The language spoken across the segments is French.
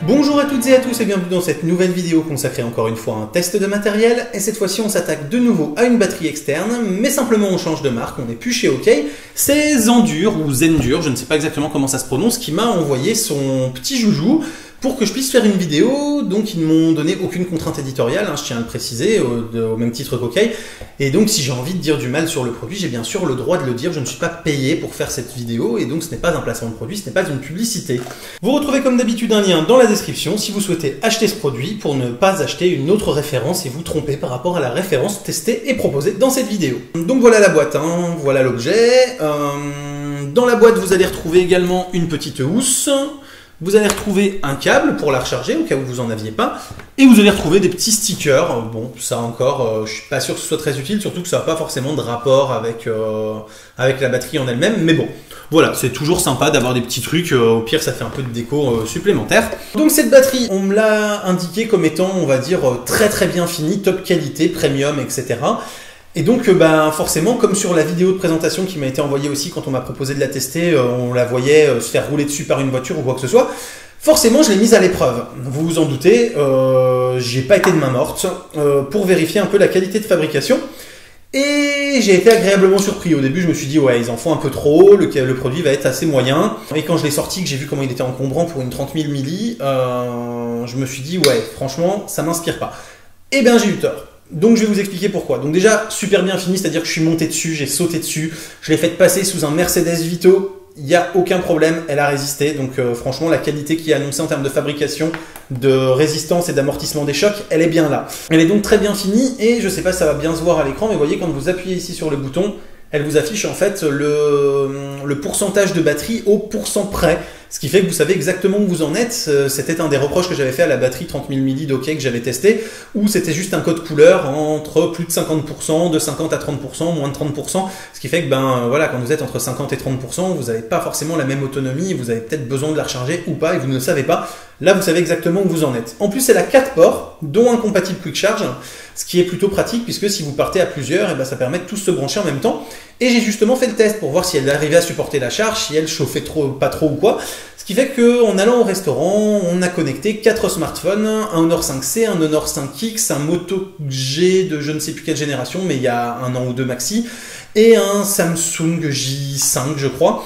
Bonjour à toutes et à tous et bienvenue dans cette nouvelle vidéo consacrée encore une fois à un test de matériel. Et cette fois-ci on s'attaque de nouveau à une batterie externe, mais simplement on change de marque, on n'est plus chez OK. C'est Zendur ou Zendur, je ne sais pas exactement comment ça se prononce, qui m'a envoyé son petit joujou pour que je puisse faire une vidéo. Donc ils ne m'ont donné aucune contrainte éditoriale, je tiens à le préciser, au même titre qu'OK. Et donc si j'ai envie de dire du mal sur le produit, j'ai bien sûr le droit de le dire, je ne suis pas payé pour faire cette vidéo, et donc ce n'est pas un placement de produit, ce n'est pas une publicité. Vous retrouvez comme d'habitude un lien dans la description si vous souhaitez acheter ce produit pour ne pas acheter une autre référence et vous tromper par rapport à la référence testée et proposée dans cette vidéo. Donc voilà la boîte, voilà l'objet. Dans la boîte vous allez retrouver également une petite housse. Vous allez retrouver un câble pour la recharger au cas où vous en aviez pas, et vous allez retrouver des petits stickers. Bon, ça encore, je suis pas sûr que ce soit très utile, surtout que ça n'a pas forcément de rapport avec la batterie en elle-même, mais bon, voilà, c'est toujours sympa d'avoir des petits trucs, au pire ça fait un peu de déco supplémentaire. Donc cette batterie, on me l'a indiqué comme étant, on va dire, très très bien finie, top qualité, premium, etc. Et donc, forcément, comme sur la vidéo de présentation qui m'a été envoyée aussi quand on m'a proposé de la tester, on la voyait se faire rouler dessus par une voiture ou quoi que ce soit, forcément, je l'ai mise à l'épreuve. Vous vous en doutez, j'ai pas été de main morte pour vérifier un peu la qualité de fabrication. Et j'ai été agréablement surpris. Au début, je me suis dit, ouais, ils en font un peu trop, le produit va être assez moyen. Et quand je l'ai sorti, que j'ai vu comment il était encombrant pour une 30 000 milli, je me suis dit, ouais, franchement, ça m'inspire pas. Eh bien, j'ai eu tort. Donc je vais vous expliquer pourquoi. Donc déjà, super bien fini, c'est-à-dire que je suis monté dessus, j'ai sauté dessus, je l'ai fait passer sous un Mercedes Vito, il n'y a aucun problème, elle a résisté. Donc franchement, la qualité qui est annoncée en termes de fabrication, de résistance et d'amortissement des chocs, elle est bien là. Elle est donc très bien finie, et je sais pas si ça va bien se voir à l'écran, mais vous voyez, quand vous appuyez ici sur le bouton, elle vous affiche en fait le pourcentage de batterie au % près. Ce qui fait que vous savez exactement où vous en êtes. C'était un des reproches que j'avais fait à la batterie 30 000 mAh d'OK que j'avais testé, où c'était juste un code couleur entre plus de 50%, de 50 à 30%, moins de 30%. Ce qui fait que voilà, quand vous êtes entre 50 et 30%, vous n'avez pas forcément la même autonomie, vous avez peut-être besoin de la recharger ou pas, et vous ne le savez pas. Là, vous savez exactement où vous en êtes. En plus, elle a 4 ports, dont un compatible Quick Charge, ce qui est plutôt pratique, puisque si vous partez à plusieurs, ça permet de tous se brancher en même temps. Et j'ai justement fait le test pour voir si elle arrivait à supporter la charge, si elle chauffait pas trop ou quoi. Ce qui fait qu'en allant au restaurant, on a connecté 4 smartphones, un Honor 5C, un Honor 5X, un Moto G de je ne sais plus quelle génération, mais il y a un an ou deux maxi, et un Samsung J5 je crois,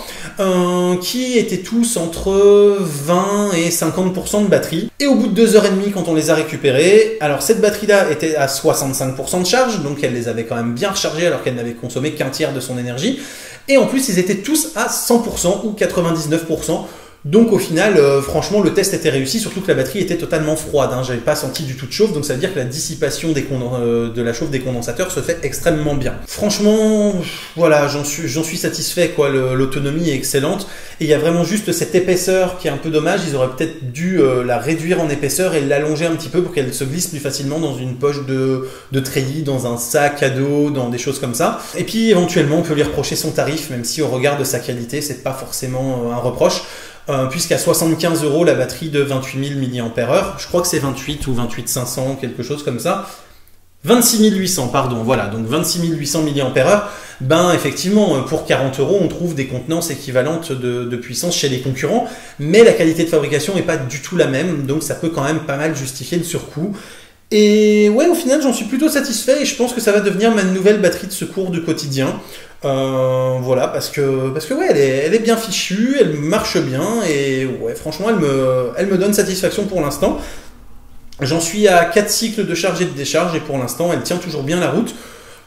qui étaient tous entre 20 et 50% de batterie. Et au bout de 2h30 quand on les a récupérés, alors cette batterie-là était à 65% de charge, donc elle les avait quand même bien rechargés alors qu'elle n'avait consommé qu'un tiers de son énergie. Et en plus ils étaient tous à 100% ou 99%. Donc au final, franchement, le test était réussi, surtout que la batterie était totalement froide. J'avais pas senti du tout de chauffe, donc ça veut dire que la dissipation de la chauffe des condensateurs se fait extrêmement bien. Franchement, voilà, j'en suis satisfait, quoi. L'autonomie est excellente. Et il y a vraiment juste cette épaisseur qui est un peu dommage. Ils auraient peut-être dû la réduire en épaisseur et l'allonger un petit peu pour qu'elle se glisse plus facilement dans une poche de treillis, dans un sac à dos, dans des choses comme ça. Et puis éventuellement, on peut lui reprocher son tarif, même si au regard de sa qualité, c'est pas forcément un reproche. Puisqu'à 75 €, la batterie de 28 000 mAh, je crois que c'est 28 ou 28 500, quelque chose comme ça, 26 800, pardon, voilà, donc 26 800 mAh, effectivement, pour 40 €, on trouve des contenances équivalentes de puissance chez les concurrents, mais la qualité de fabrication n'est pas du tout la même, donc ça peut quand même pas mal justifier le surcoût. Et ouais, au final, j'en suis plutôt satisfait et je pense que ça va devenir ma nouvelle batterie de secours du quotidien. Voilà, parce que ouais, elle est bien fichue, elle marche bien et ouais, franchement, elle me donne satisfaction pour l'instant. J'en suis à 4 cycles de charge et de décharge et pour l'instant, elle tient toujours bien la route.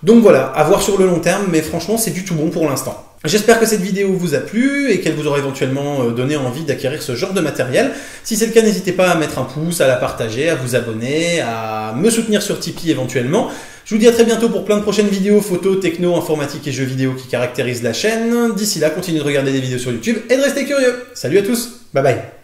Donc voilà, à voir sur le long terme, mais franchement, c'est du tout bon pour l'instant. J'espère que cette vidéo vous a plu et qu'elle vous aura éventuellement donné envie d'acquérir ce genre de matériel. Si c'est le cas, n'hésitez pas à mettre un pouce, à la partager, à vous abonner, à me soutenir sur Tipeee éventuellement. Je vous dis à très bientôt pour plein de prochaines vidéos, photos, techno, informatique et jeux vidéo qui caractérisent la chaîne. D'ici là, continuez de regarder des vidéos sur YouTube et de rester curieux. Salut à tous, bye bye.